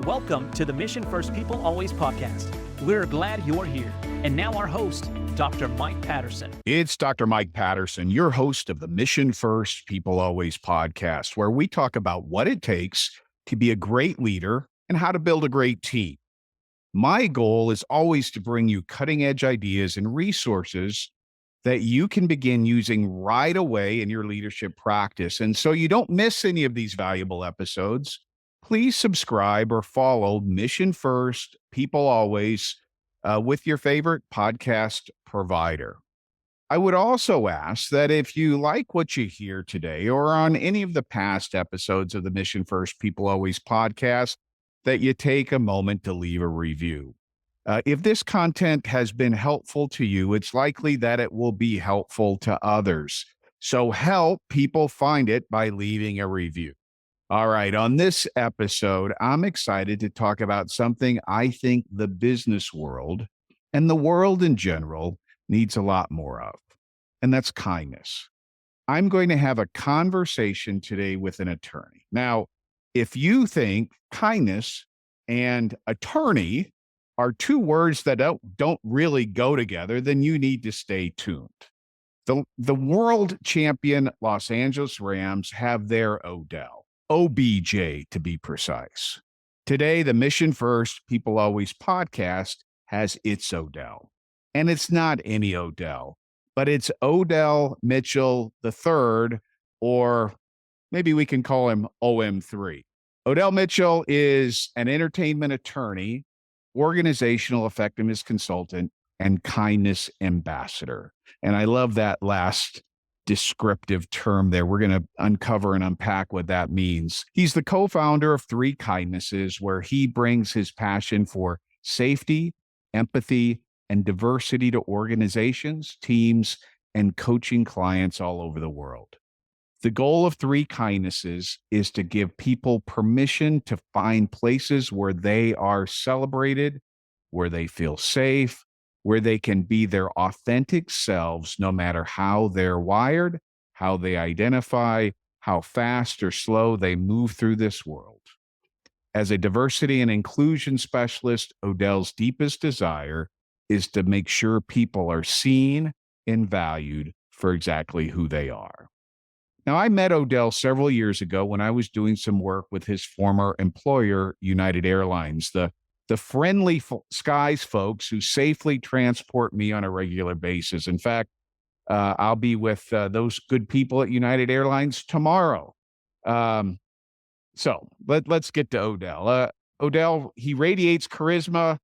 Welcome to the Mission First People Always podcast. We're glad you're here. And now our host, Dr. Mike Patterson. It's Dr. Mike Patterson, your host of the Mission First People Always podcast, where we talk about what it takes to be a great leader and how to build a great team. My goal is always to bring you cutting-edge ideas and resources that you can begin using right away in your leadership practice. And so you don't miss any of these valuable episodes, please subscribe or follow Mission First People Always with your favorite podcast provider. I would also ask that if you like what you hear today or on any of the past episodes of the Mission First People Always podcast, that you take a moment to leave a review. If this content has been helpful to you, it's likely that it will be helpful to others. So help people find it by leaving a review. All right, on this episode, I'm excited to talk about something I think the business world and the world in general needs a lot more of, and that's kindness. I'm going to have a conversation today with an attorney. Now, if you think kindness and attorney are two words that don't really go together, then you need to stay tuned. The world champion Los Angeles Rams have their Odell. OBJ to be precise. Today, the Mission First People Always podcast has its Odell. And it's not any Odell, but it's Odell Mitchell III, or maybe we can call him OM3. Odell Mitchell is an entertainment attorney, organizational effectiveness consultant, and kindness ambassador. And I love that last descriptive term there. We're going to uncover and unpack what that means. He's the co-founder of Three Kindnesses, where he brings his passion for safety, empathy, and diversity to organizations, teams, and coaching clients all over the world. The goal of Three Kindnesses is to give people permission to find places where they are celebrated, where they feel safe, where they can be their authentic selves, no matter how they're wired, how they identify, how fast or slow they move through this world. As a diversity and inclusion specialist, Odell's deepest desire is to make sure people are seen and valued for exactly who they are. Now, I met Odell several years ago when I was doing some work with his former employer, United Airlines, the friendly skies folks who safely transport me on a regular basis. In fact, I'll be with those good people at United Airlines tomorrow. So let's get to Odell. Odell, he radiates charisma,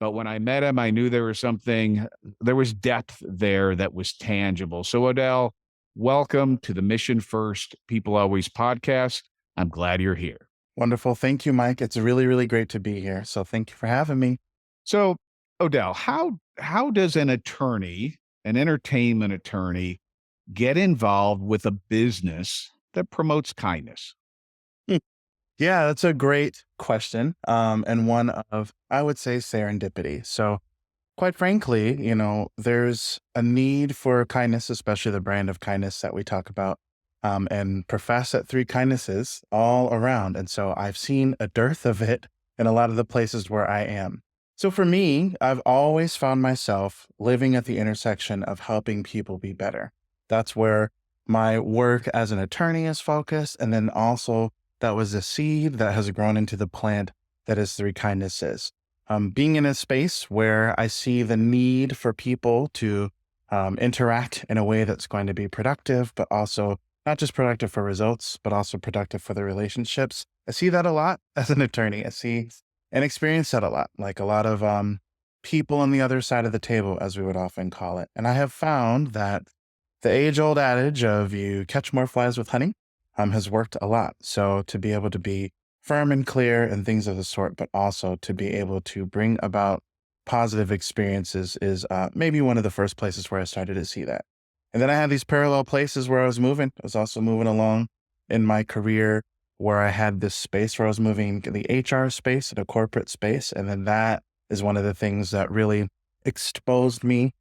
but when I met him, I knew there was depth there that was tangible. So Odell, welcome to the Mission First People Always podcast. I'm glad you're here. Wonderful. Thank you, Mike. It's really, really great to be here. So thank you for having me. So, Odell, how does an entertainment attorney, get involved with a business that promotes kindness? Yeah, that's a great question. And one of, I would say, serendipity. So quite frankly, there's a need for kindness, especially the brand of kindness that we talk about. And profess at Three Kindnesses all around. And so I've seen a dearth of it in a lot of the places where I am. So for me, I've always found myself living at the intersection of helping people be better. That's where my work as an attorney is focused. And then also that was a seed that has grown into the plant that is Three Kindnesses. Being in a space where I see the need for people to interact in a way that's going to be productive, but also not just productive for results, but also productive for the relationships. I see that a lot as an attorney. I see and experience that a lot, like a lot of people on the other side of the table, as we would often call it. And I have found that the age-old adage of you catch more flies with honey has worked a lot. So to be able to be firm and clear and things of the sort, but also to be able to bring about positive experiences is maybe one of the first places where I started to see that. And then I had these parallel places where I was moving. I was also moving along in my career where I had this space where I was moving in the HR space and a corporate space. And then that is one of the things that really exposed me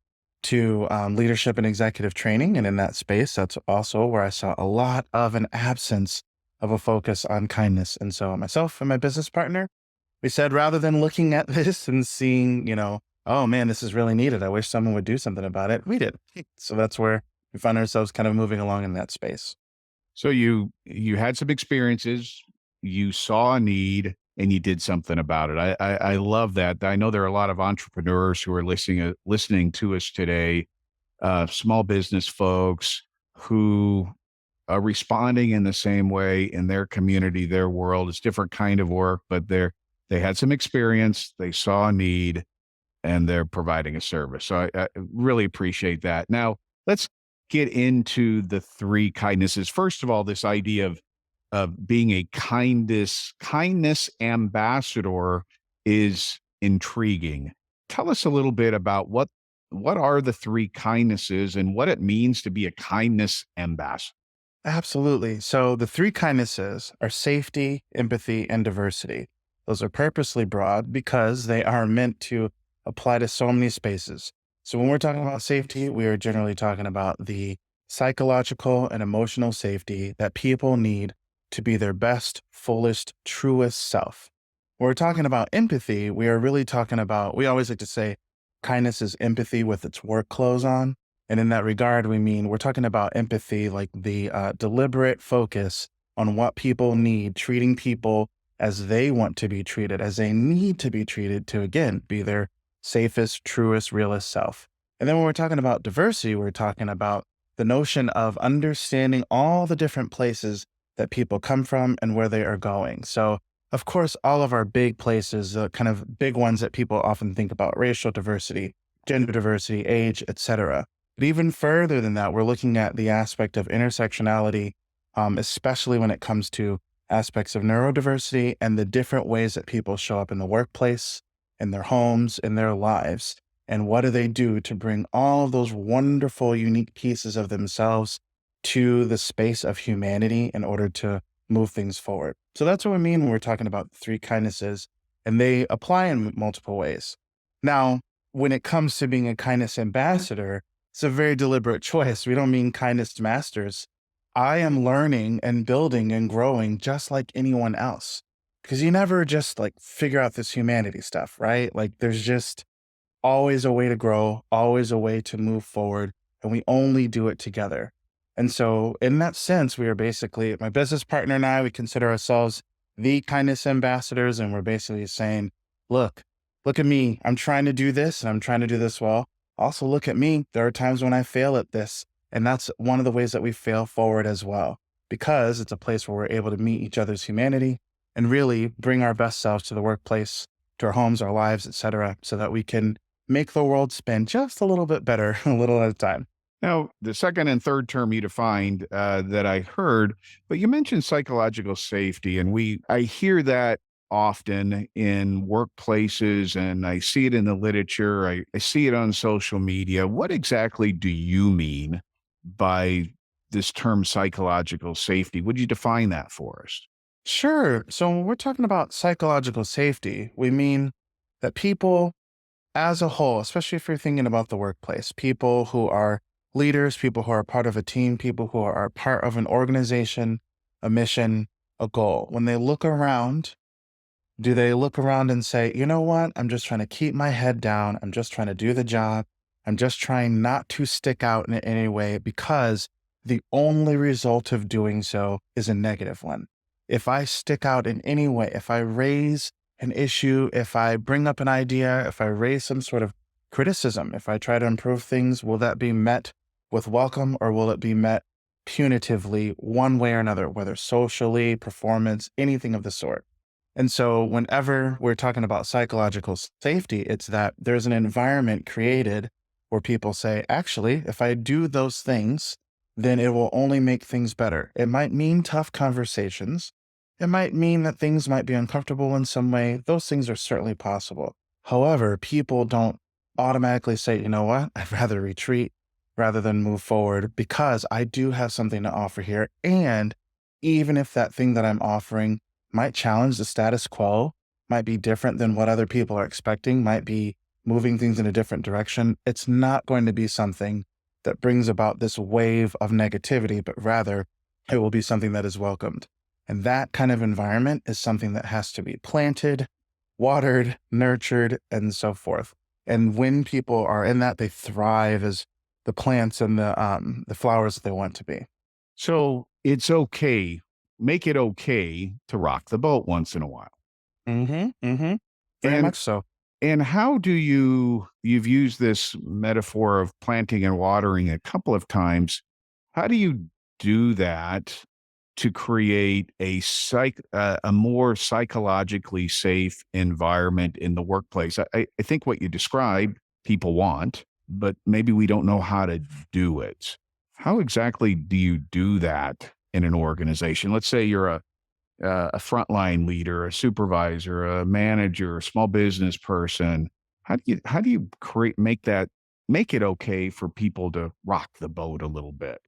to leadership and executive training. And in that space, that's also where I saw a lot of an absence of a focus on kindness. And so myself and my business partner, We said, rather than looking at this and seeing, oh man, this is really needed, I wish someone would do something about it, we did. So that's where we find ourselves kind of moving along in that space. So you had some experiences, you saw a need, and you did something about it. I love that. I know there are a lot of entrepreneurs who are listening to us today, small business folks who are responding in the same way in their community, their world. It's different kind of work, but they had some experience, they saw a need, and they're providing a service. So I really appreciate that. Now, let's get into the three kindnesses. First of all, this idea of being a kindness ambassador is intriguing. Tell us a little bit about what are the three kindnesses and what it means to be a kindness ambassador. Absolutely. So the three kindnesses are safety, empathy, and diversity. Those are purposely broad because they are meant to apply to so many spaces. So when we're talking about safety, we are generally talking about the psychological and emotional safety that people need to be their best, fullest, truest self. When we're talking about empathy, we are really talking about, we always like to say kindness is empathy with its work clothes on. And in that regard, we mean we're talking about empathy, like the deliberate focus on what people need, treating people as they want to be treated, as they need to be treated to, again, be their safest, truest, realest self. And then when we're talking about diversity, we're talking about the notion of understanding all the different places that people come from and where they are going. So, of course, all of our big places, the kind of big ones that people often think about, racial diversity, gender diversity, age, etc. But even further than that, we're looking at the aspect of intersectionality, especially when it comes to aspects of neurodiversity and the different ways that people show up in the workplace, in their homes, in their lives. And what do they do to bring all of those wonderful, unique pieces of themselves to the space of humanity in order to move things forward? So that's what we mean when we're talking about three kindnesses, and they apply in multiple ways. Now, when it comes to being a kindness ambassador, it's a very deliberate choice. We don't mean kindness masters. I am learning and building and growing just like anyone else, because you never just like figure out this humanity stuff, right? Like there's just always a way to grow, always a way to move forward, and we only do it together. And so in that sense, we are basically, my business partner and I, we consider ourselves the kindness ambassadors, and we're basically saying, look at me. I'm trying to do this and I'm trying to do this well. Also, look at me. There are times when I fail at this. And that's one of the ways that we fail forward as well, because it's a place where we're able to meet each other's humanity and really bring our best selves to the workplace, to our homes, our lives, etc., so that we can make the world spin just a little bit better, a little at a time. Now, the second and third term you defined that I heard, but you mentioned psychological safety, and I hear that often in workplaces, and I see it in the literature. I see it on social media. What exactly do you mean by this term psychological safety? Would you define that for us? Sure. So when we're talking about psychological safety, we mean that people as a whole, especially if you're thinking about the workplace, people who are leaders, people who are part of a team, people who are part of an organization, a mission, a goal, when they look around, do they look around and say, you know what? I'm just trying to keep my head down. I'm just trying to do the job. I'm just trying not to stick out in any way, because the only result of doing so is a negative one. If I stick out in any way, if I raise an issue, if I bring up an idea, if I raise some sort of criticism, if I try to improve things, will that be met with welcome, or will it be met punitively one way or another, whether socially, performance, anything of the sort? And so whenever we're talking about psychological safety, it's that there's an environment created where people say, actually, if I do those things, then it will only make things better. It might mean tough conversations. It might mean that things might be uncomfortable in some way. Those things are certainly possible. However, people don't automatically say, you know what, I'd rather retreat rather than move forward, because I do have something to offer here. And even if that thing that I'm offering might challenge the status quo, might be different than what other people are expecting, might be moving things in a different direction, it's not going to be something that brings about this wave of negativity, but rather it will be something that is welcomed. And that kind of environment is something that has to be planted, watered, nurtured, and so forth. And when people are in that, they thrive as the plants and the flowers that they want to be. So it's okay, make it okay to rock the boat once in a while. Mm-hmm. Mm-hmm. Very And much so. and how do you've used this metaphor of planting and watering a couple of times. How do you do that to create a more psychologically safe environment in the workplace? I think what you described, people want, but maybe we don't know how to do it. How exactly do you do that in an organization? Let's say you're a frontline leader, a supervisor, a manager, a small business person. How do you make it okay for people to rock the boat a little bit?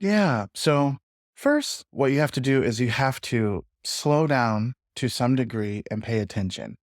Yeah. So, first, what you have to do is you have to slow down to some degree and pay attention.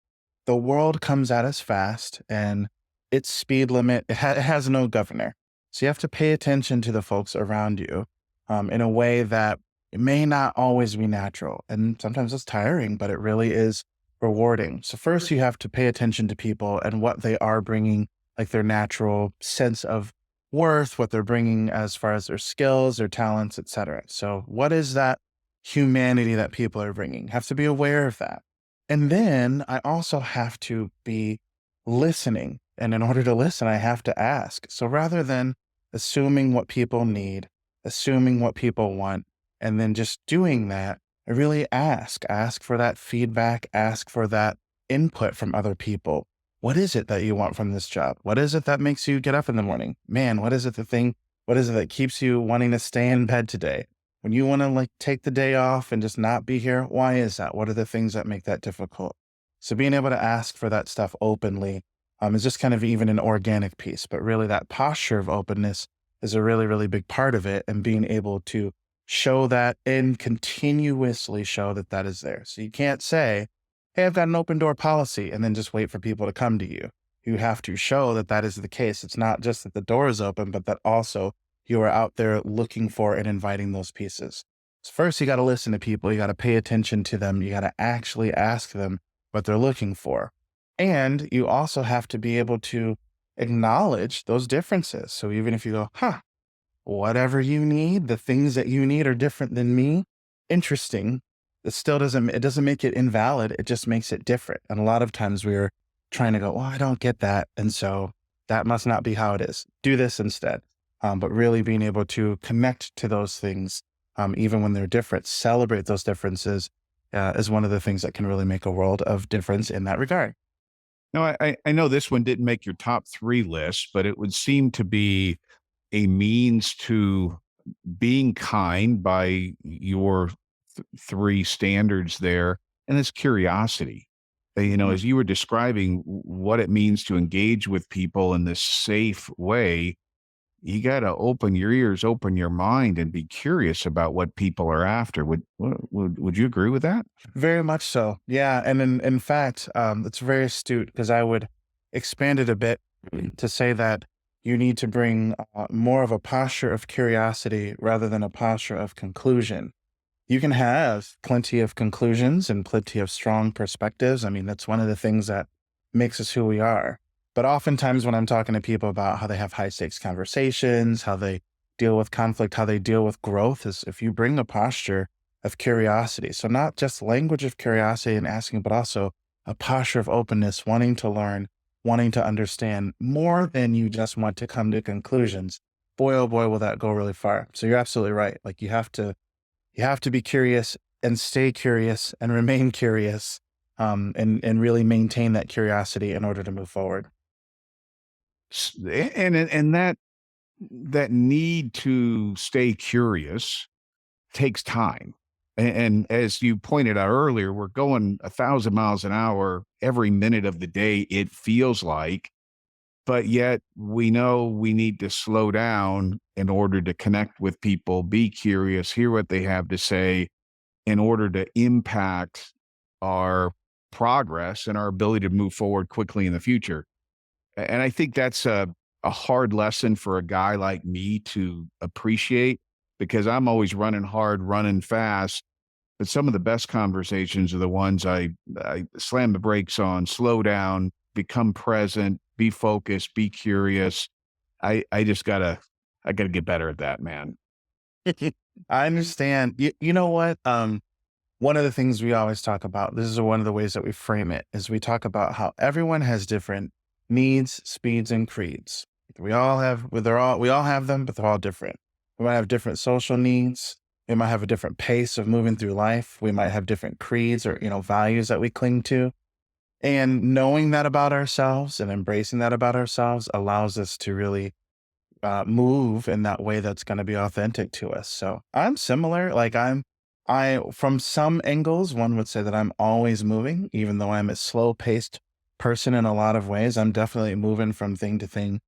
The world comes at us fast, and its speed limit, it has no governor. So, you have to pay attention to the folks around you in a way that it may not always be natural. And sometimes it's tiring, but it really is rewarding. So, first, you have to pay attention to people and what they are bringing, like their natural sense of worth, what they're bringing as far as their skills, their talents, etc. So, what is that humanity that people are bringing? Have to be aware of that. And then I also have to be listening. And in order to listen, I have to ask. So rather than assuming what people need, assuming what people want, and then just doing that, I really ask for that feedback, ask for that input from other people. What is it that you want from this job? What is it that makes you get up in the morning? Man, what is it that keeps you wanting to stay in bed today? When you want to like take the day off and just not be here, why is that? What are the things that make that difficult? So being able to ask for that stuff openly is just kind of even an organic piece, but really that posture of openness is a really, really big part of it. And being able to show that and continuously show that that is there. So you can't say, hey, I've got an open door policy, and then just wait for people to come to you. You have to show that that is the case. It's not just that the door is open, but that also you are out there looking for and inviting those pieces. So first, you got to listen to people. You got to pay attention to them. You got to actually ask them what they're looking for. And you also have to be able to acknowledge those differences. So even if you go, whatever you need, the things that you need are different than me. Interesting. It doesn't make it invalid. It just makes it different. And a lot of times we're trying to go, well, I don't get that. And so that must not be how it is. Do this instead. But really being able to connect to those things, even when they're different, celebrate those differences is one of the things that can really make a world of difference in that regard. Now, I know this one didn't make your top three list, but it would seem to be a means to being kind by your three standards there, and it's curiosity. Mhm. As you were describing what it means to engage with people in this safe way, you got to open your ears, open your mind, and be curious about what people are after. Would you agree with that? Very much so. Yeah. And in fact, it's very astute because I would expand it a bit to say that you need to bring more of a posture of curiosity rather than a posture of conclusion. You can have plenty of conclusions and plenty of strong perspectives. I mean, that's one of the things that makes us who we are. But oftentimes, when I'm talking to people about how they have high stakes conversations, how they deal with conflict, how they deal with growth, is if you bring a posture of curiosity. So, not just language of curiosity and asking, but also a posture of openness, wanting to learn, wanting to understand more than you just want to come to conclusions. Boy, oh boy, will that go really far. So, you're absolutely right. Like, you have to be curious and stay curious and remain curious, and really maintain that curiosity in order to move forward. And that need to stay curious takes time. And as you pointed out earlier, we're going 1,000 miles an hour every minute of the day, it feels like, but yet we know we need to slow down in order to connect with people, be curious, hear what they have to say in order to impact our progress and our ability to move forward quickly in the future. And I think that's a hard lesson for a guy like me to appreciate because I'm always running hard, running fast, but some of the best conversations are the ones I slam the brakes on, slow down, become present, be focused, be curious. I just I gotta get better at that, man. I understand. You know what? One of the things we always talk about, this is one of the ways that we frame it, is we talk about how everyone has different needs, speeds, and creeds. We all have them, but they're all different. We might have different social needs. We might have a different pace of moving through life. We might have different creeds or, values that we cling to. And knowing that about ourselves and embracing that about ourselves allows us to really move in that way that's going to be authentic to us. So I'm similar. From some angles, one would say that I'm always moving, even though I'm a slow paced person in a lot of ways. I'm definitely moving from thing to thing.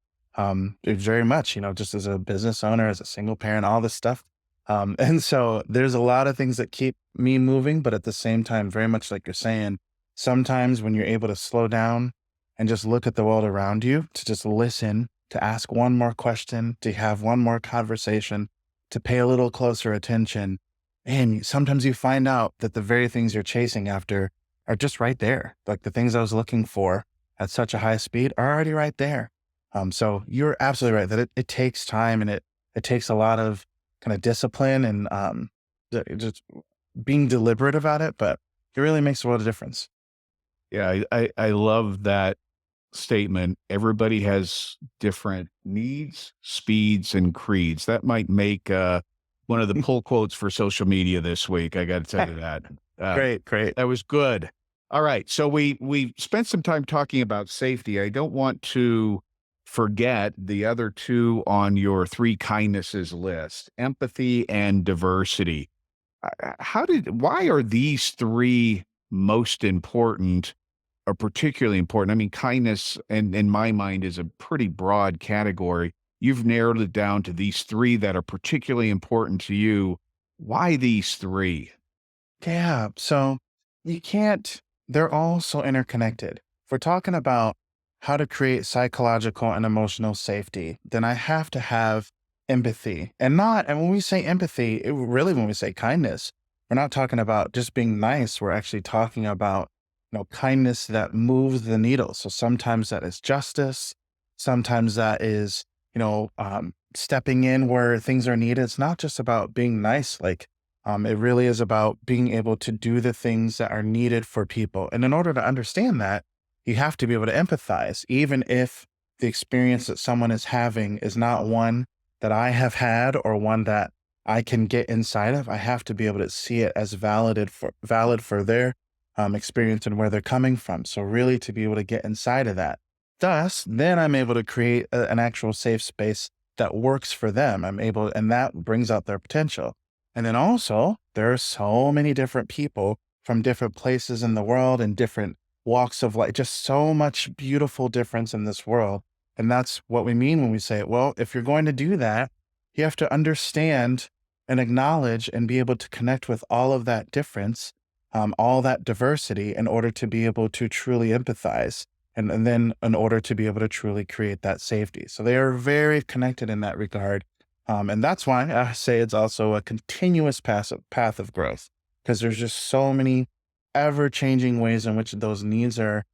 Very much, just as a business owner, as a single parent, all this stuff. And so there's a lot of things that keep me moving, but at the same time, very much like you're saying, sometimes when you're able to slow down and just look at the world around you, to just listen, to ask one more question, to have one more conversation, to pay a little closer attention. And sometimes you find out that the very things you're chasing after are just right there. Like the things I was looking for at such a high speed are already right there. So you're absolutely right that it takes time, and it takes a lot of kind of discipline and just being deliberate about it, but it really makes a world of difference. Yeah, I love that statement. Everybody has different needs, speeds, and creeds. That might make one of the pull quotes for social media this week. I got to tell you that. Great, great. That was good. All right, so we spent some time talking about safety. I don't want to forget the other two on your three kindnesses list: empathy and diversity. Why are these three most important, or particularly important? I mean, kindness, and in my mind, is a pretty broad category. You've narrowed it down to these three that are particularly important to you. Why these three? Yeah. So you can't, they're all so interconnected. If we're talking about how to create psychological and emotional safety, then I have to have empathy. And when we say empathy, when we say kindness, we're not talking about just being nice. We're actually talking about, kindness that moves the needle. So sometimes that is justice. Sometimes that is, stepping in where things are needed. It's not just about being nice. It really is about being able to do the things that are needed for people. And in order to understand that, you have to be able to empathize, even if the experience that someone is having is not one that I have had or one that I can get inside of. I have to be able to see it as valid for their experience and where they're coming from. So really to be able to get inside of that. Thus, then I'm able to create an actual safe space that works for them. And that brings out their potential. And then also, there are so many different people from different places in the world and different walks of life, just so much beautiful difference in this world. And that's what we mean when we say, well, if you're going to do that, you have to understand and acknowledge and be able to connect with all of that difference, all that diversity, in order to be able to truly empathize. And then in order to be able to truly create that safety. So they are very connected in that regard. And that's why I say it's also a continuous path of growth, because there's just so many ever-changing ways in which those needs are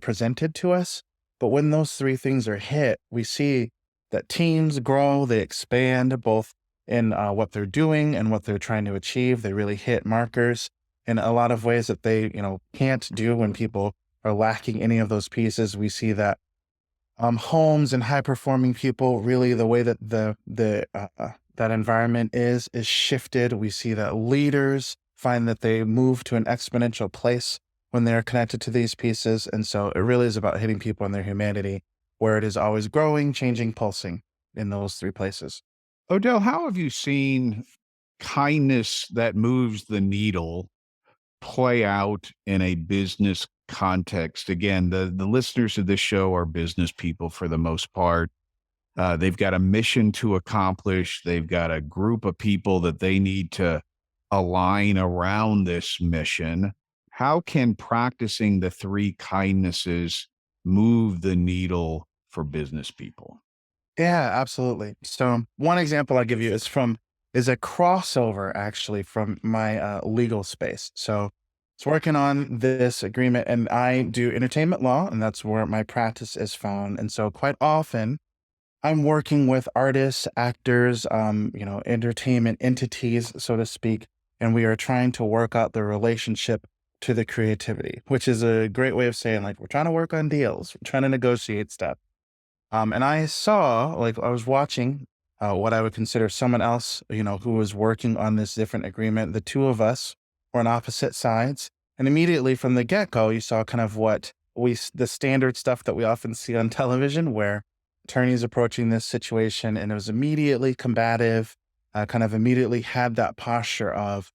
presented to us. But when those three things are hit, we see that teams grow, they expand both in what they're doing and what they're trying to achieve. They really hit markers in a lot of ways that they, can't do when people are lacking any of those pieces. We see that homes and high performing people, really the way that that environment is shifted. We see that leaders find that they move to an exponential place when they're connected to these pieces. And so it really is about hitting people in their humanity, where it is always growing, changing, pulsing in those three places. Odell, how have you seen kindness that moves the needle play out in a business context? Again, the listeners of this show are business people for the most part. They've got a mission to accomplish. They've got a group of people that they need to align around this mission. How can practicing the three kindnesses move the needle for business people? Yeah, absolutely. So one example I'll give you is from is a crossover actually from my legal space. So it's working on this agreement, and I do entertainment law, and that's where my practice is found. And so quite often I'm working with artists, actors, entertainment entities, so to speak, and we are trying to work out the relationship to the creativity, which is a great way of saying like we're trying to work on deals, we're trying to negotiate stuff. And I saw, like, I was watching what I would consider someone else, who was working on this different agreement. The two of us were on opposite sides. And immediately from the get go, you saw kind of the standard stuff that we often see on television, where attorneys approaching this situation, and it was immediately combative, kind of immediately had that posture of,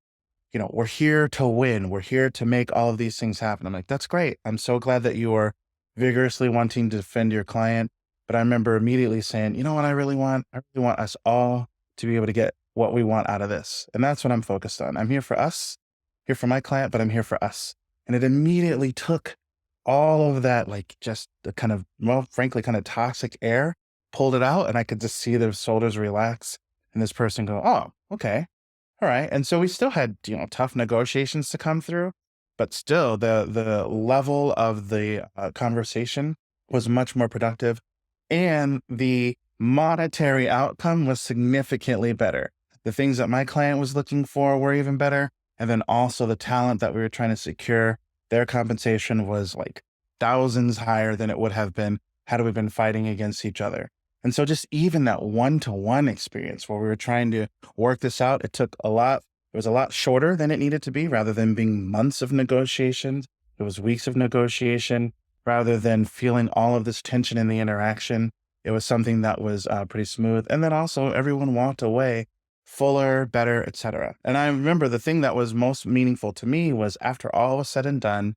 we're here to win. We're here to make all of these things happen. I'm like, that's great. I'm so glad that you are vigorously wanting to defend your client. But I remember immediately saying, you know what I really want? I really want us all to be able to get what we want out of this. And that's what I'm focused on. I'm here for us, here for my client, but I'm here for us. And it immediately took all of that, like just the kind of, well, frankly, kind of toxic air, pulled it out. And I could just see their shoulders relax and this person go, oh, okay. All right. And so we still had, tough negotiations to come through, but still the level of the conversation was much more productive, and the monetary outcome was significantly better. The things that my client was looking for were even better. And then also the talent that we were trying to secure, their compensation was like thousands higher than it would have been had we been fighting against each other. And so just even that one-to-one experience where we were trying to work this out, it was a lot shorter than it needed to be. Rather than being months of negotiations, it was weeks of negotiation. Rather than feeling all of this tension in the interaction, it was something that was pretty smooth. And then also everyone walked away fuller, better, etc. And I remember the thing that was most meaningful to me was after all was said and done,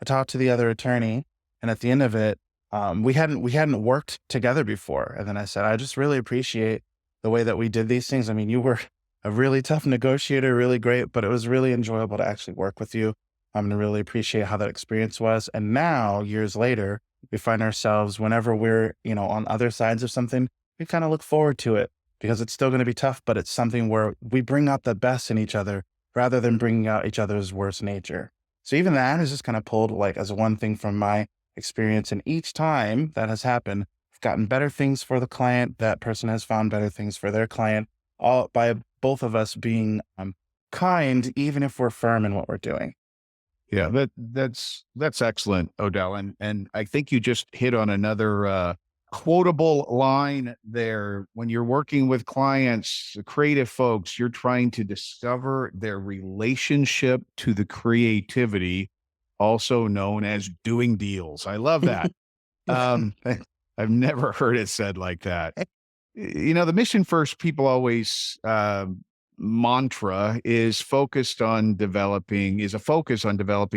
I talked to the other attorney, and at the end of it, we hadn't worked together before. And then I said, I just really appreciate the way that we did these things. I mean, you were a really tough negotiator, really great, but it was really enjoyable to actually work with you. I'm going to really appreciate how that experience was. And now, years later, we find ourselves whenever we're, on other sides of something, we kind of look forward to it because it's still going to be tough, but it's something where we bring out the best in each other rather than bringing out each other's worst nature. So even that is just kind of pulled like as one thing from my experience. And each time that has happened, I've gotten better things for the client. That person has found better things for their client, all by both of us being kind, even if we're firm in what we're doing. Yeah, that's excellent, Odell. And I think you just hit on another quotable line there. When you're working with clients, the creative folks, you're trying to discover their relationship to the creativity, also known as doing deals. I love that. Um, I've never heard it said like that. The mission first, people always mantra is a focus on developing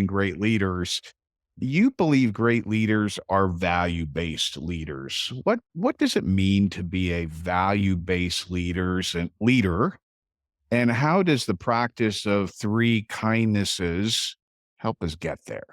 great leaders. You believe great leaders are value-based leaders. What does it mean to be a value-based leader? And how does the practice of three kindnesses help us get there?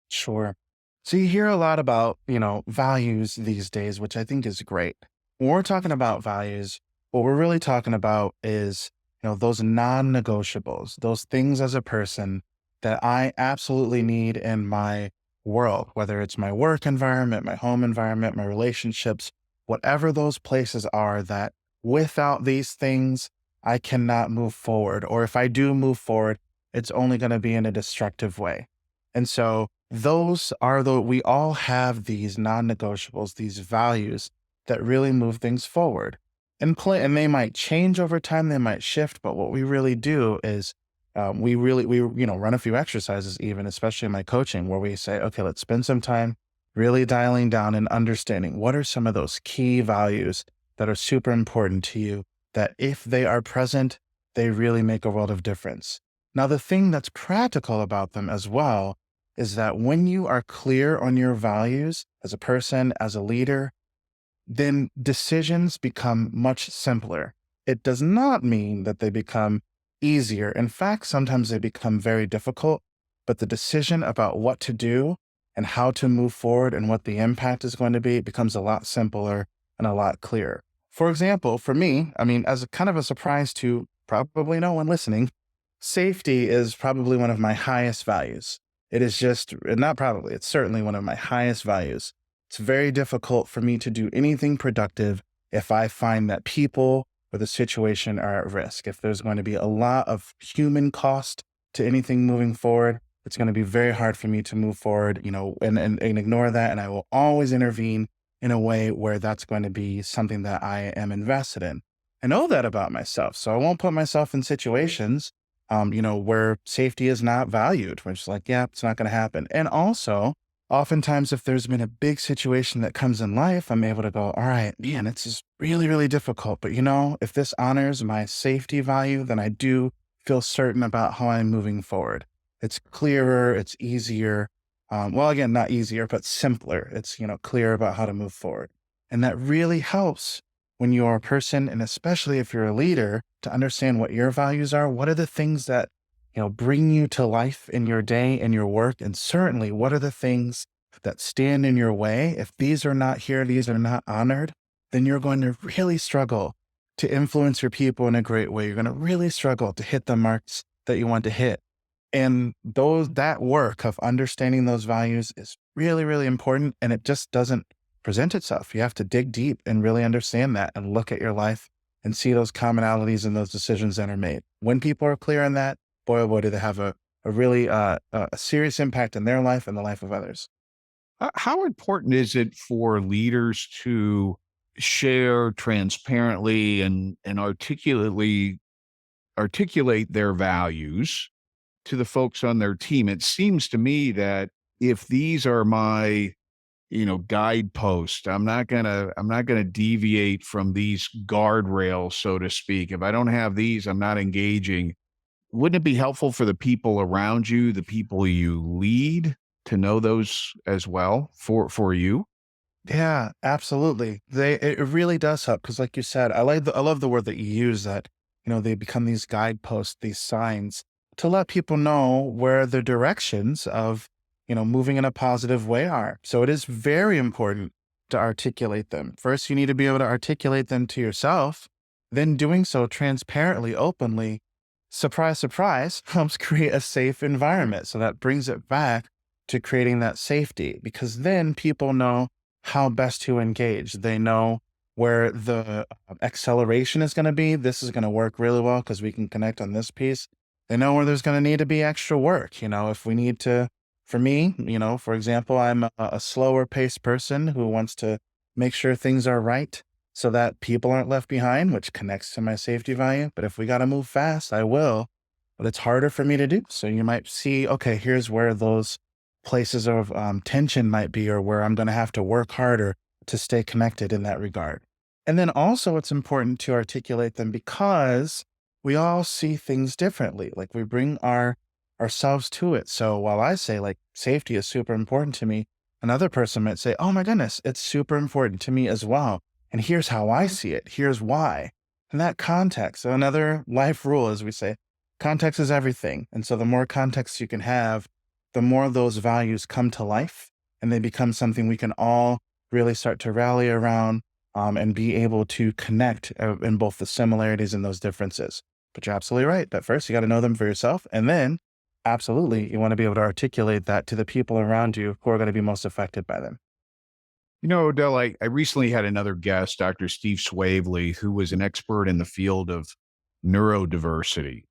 Sure. So you hear a lot about, values these days, which I think is great. When we're talking about values, what we're really talking about is, those non-negotiables, those things as a person that I absolutely need in my world, whether it's my work environment, my home environment, my relationships, whatever those places are, that without these things, I cannot move forward. Or if I do move forward, it's only going to be in a destructive way. And so we all have these non-negotiables, these values that really move things forward. And they might change over time, they might shift, but what we really do is we run a few exercises, even especially in my coaching, where we say, okay, let's spend some time really dialing down and understanding what are some of those key values that are super important to you, that if they are present, they really make a world of difference. Now, the thing that's practical about them as well is that when you are clear on your values as a person, as a leader, then decisions become much simpler. It does not mean that they become easier. In fact, sometimes they become very difficult, but the decision about what to do and how to move forward and what the impact is going to be becomes a lot simpler and a lot clearer. For example, for me, as a kind of a surprise to probably no one listening, safety is probably one of my highest values. It is just, not probably, it's certainly one of my highest values. It's very difficult for me to do anything productive if I find that people or the situation are at risk. If there's going to be a lot of human cost to anything moving forward, it's going to be very hard for me to move forward, and ignore that. And I will always intervene in a way where that's going to be something that I am invested in. I know that about myself, so I won't put myself in situations, where safety is not valued. We're just like, yeah, it's not going to happen. And also, oftentimes, if there's been a big situation that comes in life, I'm able to go, all right, man, it's just really, really difficult. But if this honors my safety value, then I do feel certain about how I'm moving forward. It's clearer, it's easier. Well, again, not easier, but simpler. It's, clear about how to move forward. And that really helps when you're a person, and especially if you're a leader, to understand what your values are. What are the things that, bring you to life in your day and your work? And certainly, what are the things that stand in your way? If these are not here, these are not honored, then you're going to really struggle to influence your people in a great way. You're going to really struggle to hit the marks that you want to hit. And that work of understanding those values is really, really important. And it just doesn't present itself. You have to dig deep and really understand that and look at your life and see those commonalities and those decisions that are made. When people are clear on that, boy, oh boy, do they have a really a serious impact in their life and the life of others. How important is it for leaders to share transparently and articulate their values to the folks on their team? It seems to me that if these are my, guideposts, I'm not gonna deviate from these guardrails, so to speak. If I don't have these, I'm not engaging. Wouldn't it be helpful for the people around you, the people you lead, to know those as well for you? Yeah, absolutely. It really does help because, like you said, I love the word that you use, that they become these guideposts, these signs to let people know where the directions of moving in a positive way are. So it is very important to articulate them. First, you need to be able to articulate them to yourself. Then, doing so transparently, openly, surprise, surprise, helps create a safe environment. So that brings it back to creating that safety, because then people know how best to engage. They know where the acceleration is going to be. This is going to work really well because we can connect on this piece. They know where there's going to need to be extra work. If we need to, for me, for example, I'm a slower paced person who wants to make sure things are right so that people aren't left behind, which connects to my safety value. But if we got to move fast, I will. But it's harder for me to do. So you might see, okay, here's where those places of tension might be, or where I'm going to have to work harder to stay connected in that regard. And then also, it's important to articulate them because we all see things differently. Like, we bring ourselves to it. So while I say, like, safety is super important to me, another person might say, oh my goodness, it's super important to me as well. And here's how I see it. Here's why. And that context, another life rule, as we say, context is everything. And so the more context you can have, the more those values come to life, and they become something we can all really start to rally around, and be able to connect in both the similarities and those differences. But you're absolutely right. But first, you got to know them for yourself. And then, absolutely, you want to be able to articulate that to the people around you who are going to be most affected by them. Odell, I recently had another guest, Dr. Steve Swavely, who was an expert in the field of neurodiversity.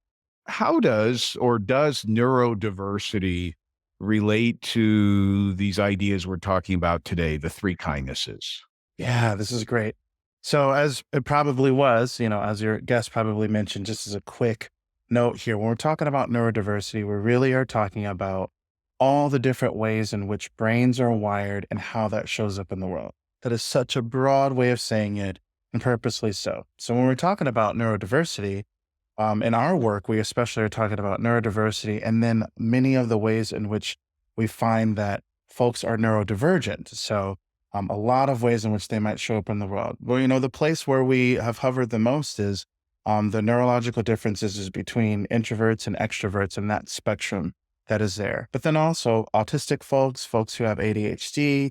How does neurodiversity relate to these ideas we're talking about today, the three kindnesses? Yeah, this is great. So, as it probably was, as your guest probably mentioned, just as a quick note here, when we're talking about neurodiversity, we really are talking about all the different ways in which brains are wired and how that shows up in the world. That is such a broad way of saying it, and purposely so. So, when we're talking about neurodiversity, in our work, we especially are talking about neurodiversity, and then many of the ways in which we find that folks are neurodivergent. So, a lot of ways in which they might show up in the world. Well, the place where we have hovered the most is the neurological differences is between introverts and extroverts, and that spectrum that is there. But then also autistic folks who have ADHD,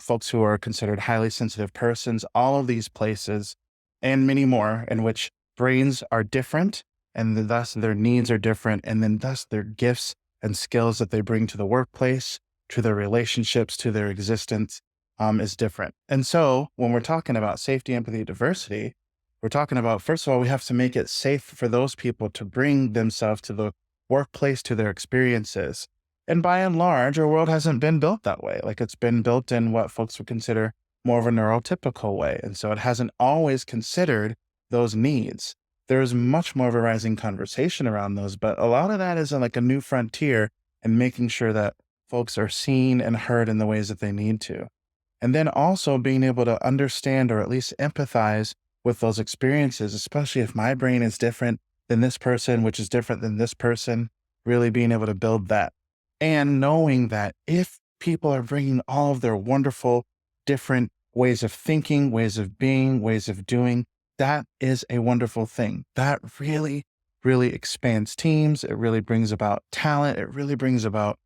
folks who are considered highly sensitive persons, all of these places, and many more, in which brains are different and thus their needs are different, and then thus their gifts and skills that they bring to the workplace, to their relationships, to their existence, is different. And so when we're talking about safety, empathy, diversity, we're talking about, first of all, we have to make it safe for those people to bring themselves to the workplace, to their experiences. And by and large, our world hasn't been built that way. Like, it's been built in what folks would consider more of a neurotypical way. And so it hasn't always considered those needs. There's much more of a rising conversation around those, but a lot of that is like a new frontier and making sure that folks are seen and heard in the ways that they need to. And then also being able to understand or at least empathize with those experiences, especially if my brain is different than this person, which is different than this person, really being able to build that. And knowing that if people are bringing all of their wonderful, different ways of thinking, ways of being, ways of doing, that is a wonderful thing. That really, really expands teams. It really brings about talent. It really brings about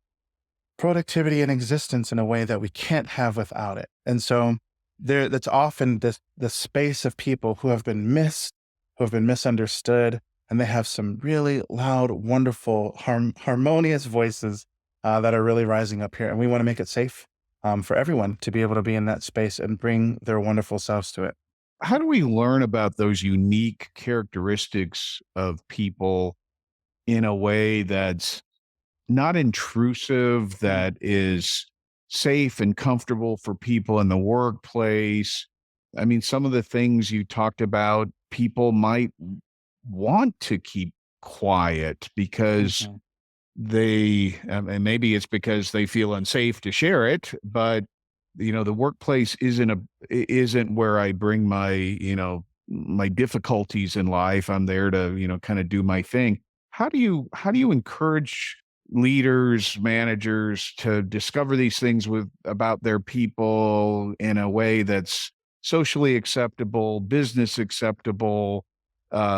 productivity and existence in a way that we can't have without it. And so that's often the space of people who have been missed, who have been misunderstood, and they have some really loud, wonderful, harmonious voices that are really rising up here. And we want to make it safe for everyone to be able to be in that space and bring their wonderful selves to it. How do we learn about those unique characteristics of people in a way that's not intrusive, that is safe and comfortable for people in the workplace? I mean, some of the things you talked about, people might want to keep quiet because Mhm. and maybe it's because they feel unsafe to share it, but the workplace isn't where I bring my, my difficulties in life. I'm there to, kind of do my thing. How do you encourage leaders, managers to discover these things about their people in a way that's socially acceptable, business acceptable,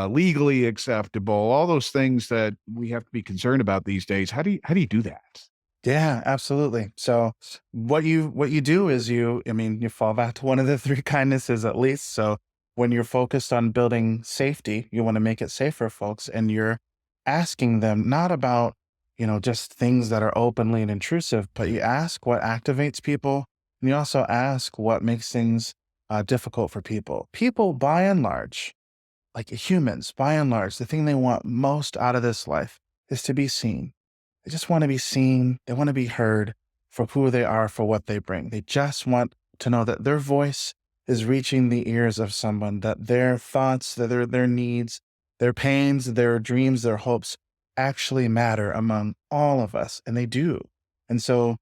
legally acceptable, all those things that we have to be concerned about these days? How do you do that? Yeah, absolutely. So what you do is you fall back to one of the three kindnesses at least. So when you're focused on building safety, you want to make it safe for folks, and you're asking them not about, just things that are openly and intrusive, but you ask what activates people, and you also ask what makes things difficult for people. People, by and large, like humans, by and large, the thing they want most out of this life is to be seen. They just want to be seen. They want to be heard for who they are, for what they bring. They just want to know that their voice is reaching the ears of someone, that their thoughts, that their needs, their pains, their dreams, their hopes actually matter among all of us. And they do. And so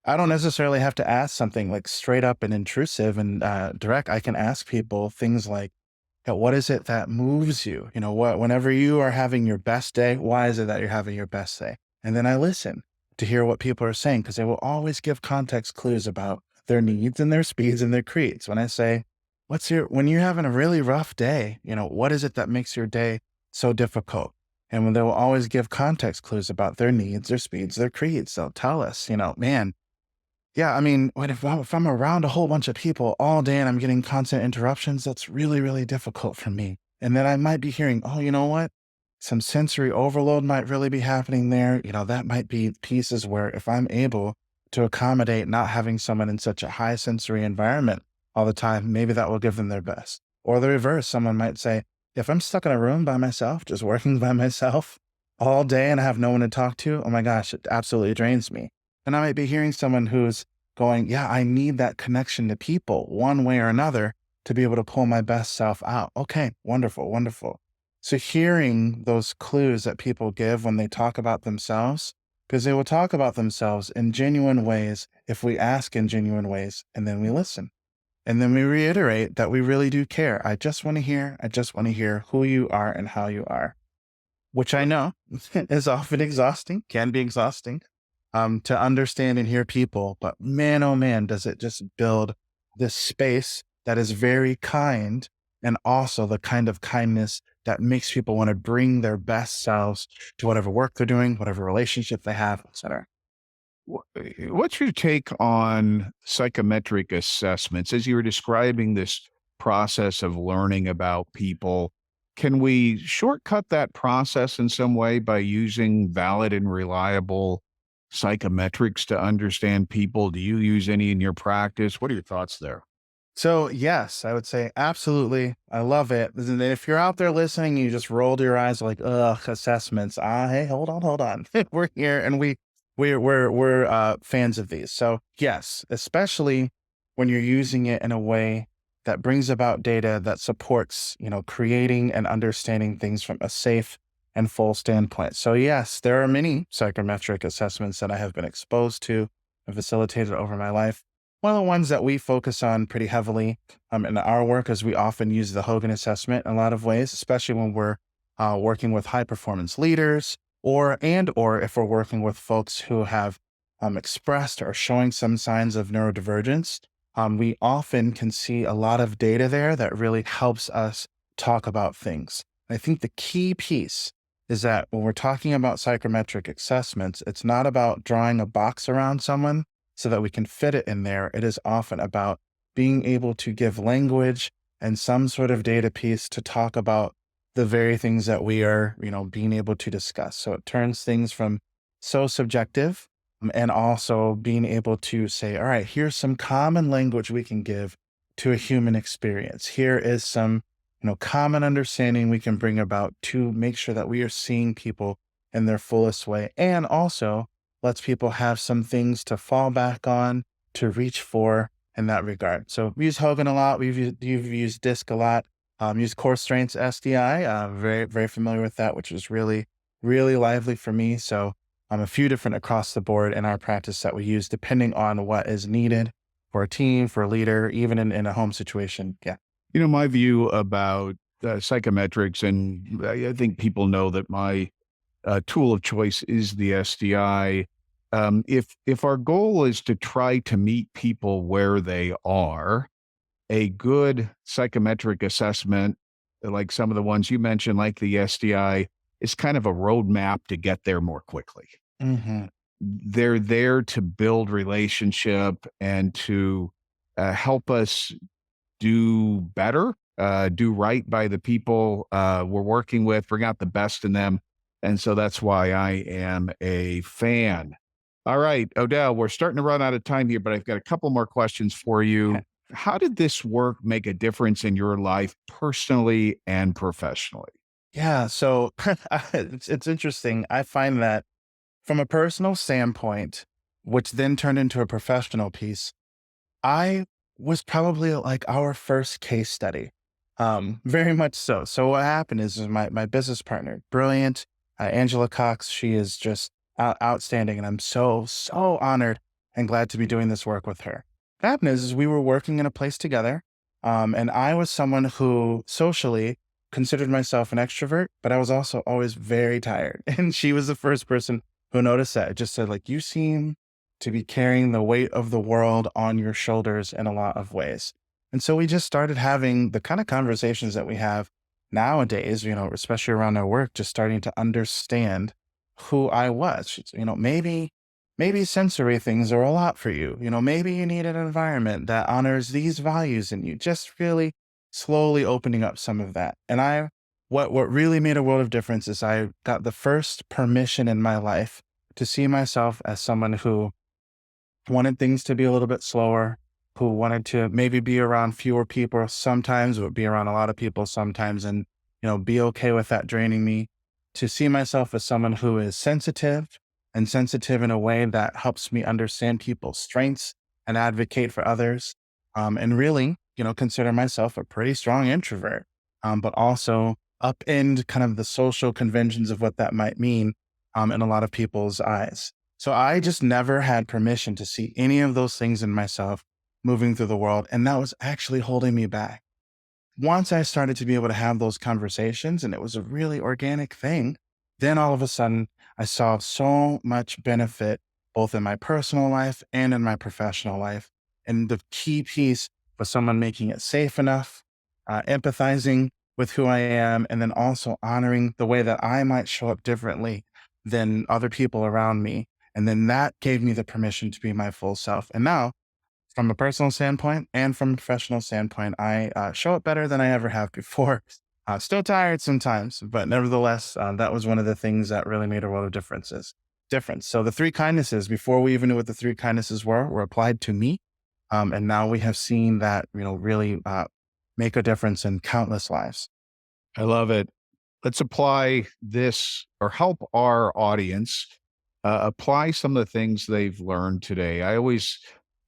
I don't necessarily have to ask something like straight up and intrusive and direct. I can ask people things like, yeah, what is it that moves you? Whenever you are having your best day, why is it that you're having your best day? And then I listen to hear what people are saying, because they will always give context clues about their needs and their speeds and their creeds. When I say, when you're having a really rough day, what is it that makes your day so difficult? And when they will always give context clues about their needs, their speeds, their creeds, they'll tell us, man, yeah, I mean, if I'm around a whole bunch of people all day and I'm getting constant interruptions, that's really, really difficult for me. And then I might be hearing, oh, you know what? Some sensory overload might really be happening there. That might be pieces where if I'm able to accommodate not having someone in such a high sensory environment all the time, maybe that will give them their best. Or the reverse, someone might say, if I'm stuck in a room by myself, just working by myself all day and I have no one to talk to, oh my gosh, it absolutely drains me. And I might be hearing someone who's going, yeah, I need that connection to people one way or another to be able to pull my best self out. Okay, wonderful, wonderful. So hearing those clues that people give when they talk about themselves, because they will talk about themselves in genuine ways if we ask in genuine ways, and then we listen. And then we reiterate that we really do care. I just want to hear who you are and how you are, which I know is often exhausting, can be exhausting, to understand and hear people. But man, oh man, does it just build this space that is very kind, and also the kind of kindness that makes people want to bring their best selves to whatever work they're doing, whatever relationship they have, etc. What's your take on psychometric assessments as you were describing this process of learning about people? can we shortcut that process in some way by using valid and reliable psychometrics to understand people? Do you use any in your practice? What are your thoughts there? So yes, I would say absolutely. I love it. And then if you're out there listening, you just rolled your eyes like, ugh, assessments. Hey, hold on. We're here and we're fans of these. So yes, especially when you're using it in a way that brings about data that supports, creating and understanding things from a safe and full standpoint. So yes, there are many psychometric assessments that I have been exposed to and facilitated over my life. One of the ones that we focus on pretty heavily in our work is we often use the Hogan assessment in a lot of ways, especially when we're working with high performance leaders or if we're working with folks who have expressed or showing some signs of neurodivergence. We often can see a lot of data there that really helps us talk about things. I think the key piece is that when we're talking about psychometric assessments, it's not about drawing a box around someone so that we can fit it in there. It is often about being able to give language and some sort of data piece to talk about the very things that we are, being able to discuss. So it turns things from so subjective and also being able to say, all right, here's some common language we can give to a human experience. Here is some, common understanding we can bring about to make sure that we are seeing people in their fullest way. And also lets people have some things to fall back on, to reach for in that regard. So we use Hogan a lot. You've used DISC a lot. Use core strengths SDI. Very, very familiar with that, which is really, really lively for me. So a few different across the board in our practice that we use depending on what is needed for a team, for a leader, even in a home situation. Yeah. My view about psychometrics, and I think people know that my tool of choice is the SDI. If our goal is to try to meet people where they are, a good psychometric assessment, like some of the ones you mentioned, like the SDI, is kind of a roadmap to get there more quickly. Hmm. They're there to build relationship and to help us do better, do right by the people we're working with, bring out the best in them. And so that's why I am a fan. All right, Odell, we're starting to run out of time here, but I've got a couple more questions for you. How did this work make a difference in your life personally and professionally? Yeah. So it's interesting. I find that from a personal standpoint, which then turned into a professional piece, I was probably like our first case study. Very much so. So what happened is my business partner, brilliant, Angela Cox, she is just outstanding. And I'm so honored and glad to be doing this work with her. What happened is we were working in a place together. And I was someone who socially considered myself an extrovert, but I was also always very tired. And she was the first person who noticed that. It just said like, you seem to be carrying the weight of the world on your shoulders in a lot of ways. And so we just started having the kind of conversations that we have nowadays, especially around our work, just starting to understand who I was. Maybe sensory things are a lot for you. Maybe you need an environment that honors these values in you, just really slowly opening up some of that. And what really made a world of difference is I got the first permission in my life to see myself as someone who wanted things to be a little bit slower, who wanted to maybe be around fewer people sometimes, would be around a lot of people sometimes, and be okay with that draining me. To see myself as someone who is sensitive and sensitive in a way that helps me understand people's strengths and advocate for others, and really, consider myself a pretty strong introvert, but also upend kind of the social conventions of what that might mean in a lot of people's eyes. So I just never had permission to see any of those things in myself moving through the world. And that was actually holding me back. Once I started to be able to have those conversations, and it was a really organic thing, then all of a sudden I saw so much benefit both in my personal life and in my professional life. And the key piece was someone making it safe enough, empathizing with who I am, and then also honoring the way that I might show up differently than other people around me. And then that gave me the permission to be my full self. And now, from a personal standpoint and from a professional standpoint, I show up better than I ever have before. Still tired sometimes, but nevertheless, that was one of the things that really made a world of difference. So the three kindnesses, before we even knew what the three kindnesses were applied to me. And now we have seen that, really make a difference in countless lives. I love it. Let's apply this or help our audience apply some of the things they've learned today. I always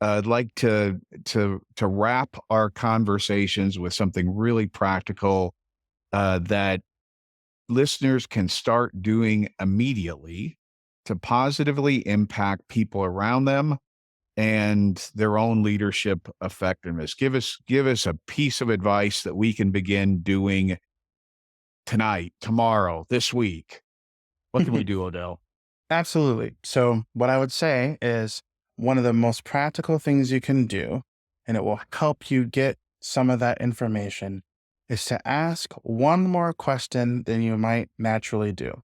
like to wrap our conversations with something really practical that listeners can start doing immediately to positively impact people around them and their own leadership effectiveness. Give us a piece of advice that we can begin doing tonight, tomorrow, this week. What can we do, Odell? Absolutely. So what I would say is one of the most practical things you can do, and it will help you get some of that information, is to ask one more question than you might naturally do.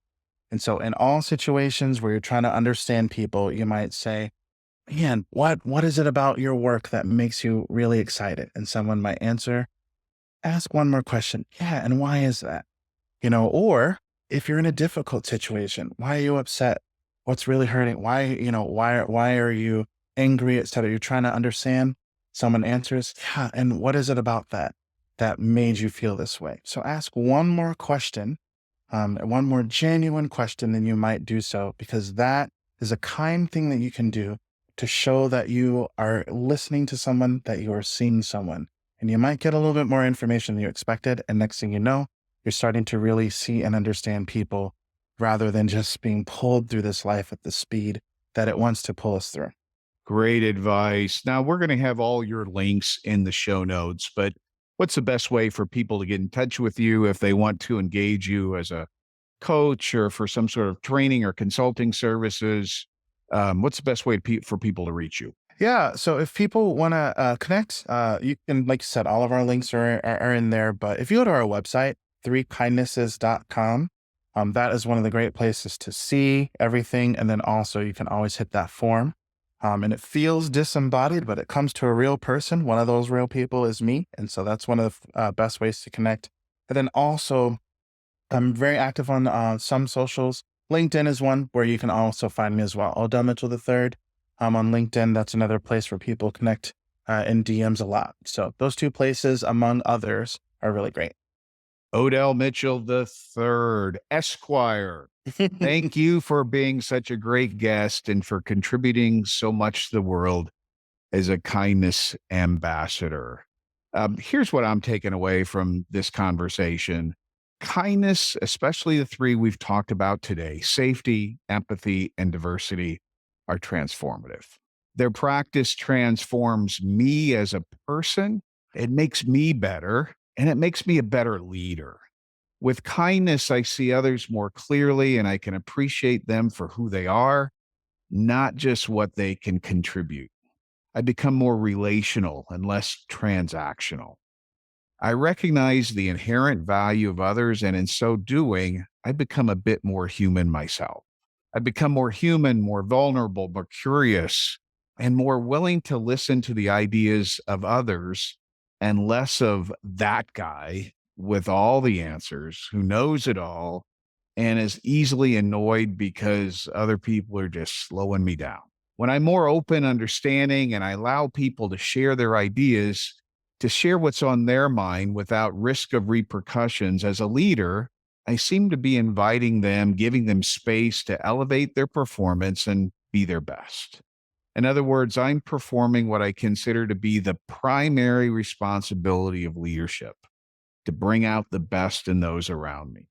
And so in all situations where you're trying to understand people, you might say, man, what is it about your work that makes you really excited? And someone might answer, ask one more question. Yeah, and why is that? Or if you're in a difficult situation, why are you upset? What's really hurting? Why are you angry, etc.? You're trying to understand. Someone answers, yeah, and what is it about that made you feel this way? So ask one more question, one more genuine question than you might do so, because that is a kind thing that you can do to show that you are listening to someone, that you are seeing someone. And you might get a little bit more information than you expected. And next thing you know, you're starting to really see and understand people rather than just being pulled through this life at the speed that it wants to pull us through. Great advice. Now, we're going to have all your links in the show notes, but what's the best way for people to get in touch with you if they want to engage you as a coach or for some sort of training or consulting services? What's the best way for people to reach you? Yeah. So if people want to connect, you can, like you said, all of our links are in there. But if you go to our website, threekindnesses.com, that is one of the great places to see everything. And then also you can always hit that form. And it feels disembodied, but it comes to a real person. One of those real people is me. And so that's one of the best ways to connect. And then also, I'm very active on some socials. LinkedIn is one where you can also find me as well. Odell Mitchell III. On LinkedIn, that's another place where people connect in DMs a lot. So those two places, among others, are really great. Odell Mitchell III, Esquire. Thank you for being such a great guest and for contributing so much to the world as a kindness ambassador. Here's what I'm taking away from this conversation. Kindness, especially the three we've talked about today, safety, empathy, and diversity, are transformative. Their practice transforms me as a person. It makes me better, and it makes me a better leader. With kindness, I see others more clearly and I can appreciate them for who they are, not just what they can contribute. I become more relational and less transactional. I recognize the inherent value of others, and in so doing, I become a bit more human myself. I become more human, more vulnerable, more curious, and more willing to listen to the ideas of others and less of that guy with all the answers who knows it all and is easily annoyed because other people are just slowing me down. When I'm more open, understanding, and I allow people to share their ideas, to share what's on their mind without risk of repercussions as a leader, I seem to be inviting them, giving them space to elevate their performance and be their best. In other words, I'm performing what I consider to be the primary responsibility of leadership, to bring out the best in those around me.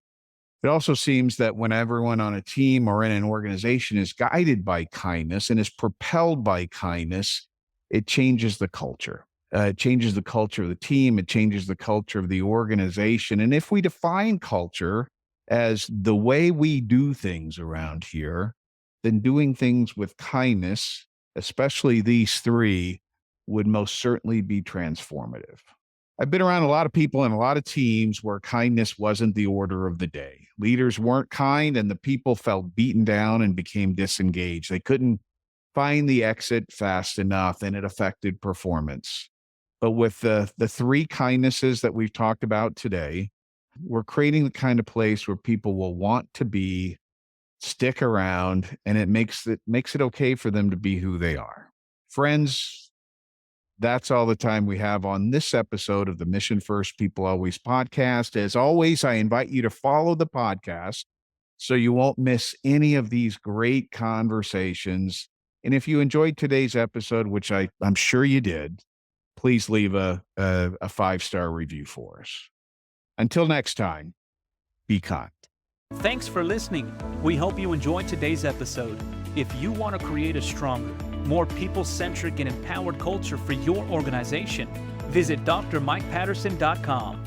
It also seems that when everyone on a team or in an organization is guided by kindness and is propelled by kindness, it changes the culture. It changes the culture of the team. It changes the culture of the organization. And if we define culture as the way we do things around here, then doing things with kindness, especially these three, would most certainly be transformative. I've been around a lot of people and a lot of teams where kindness wasn't the order of the day. Leaders weren't kind and the people felt beaten down and became disengaged. They couldn't find the exit fast enough and it affected performance. But with the three kindnesses that we've talked about today, we're creating the kind of place where people will want to be, stick around, and it makes it okay for them to be who they are. Friends, that's all the time we have on this episode of the Mission First People Always podcast. As always, I invite you to follow the podcast so you won't miss any of these great conversations. And if you enjoyed today's episode, which I'm sure you did, please leave a 5-star review for us. Until next time, be kind. Thanks for listening. We hope you enjoyed today's episode. If you want to create a stronger, more people-centric and empowered culture for your organization, visit drmikepatterson.com.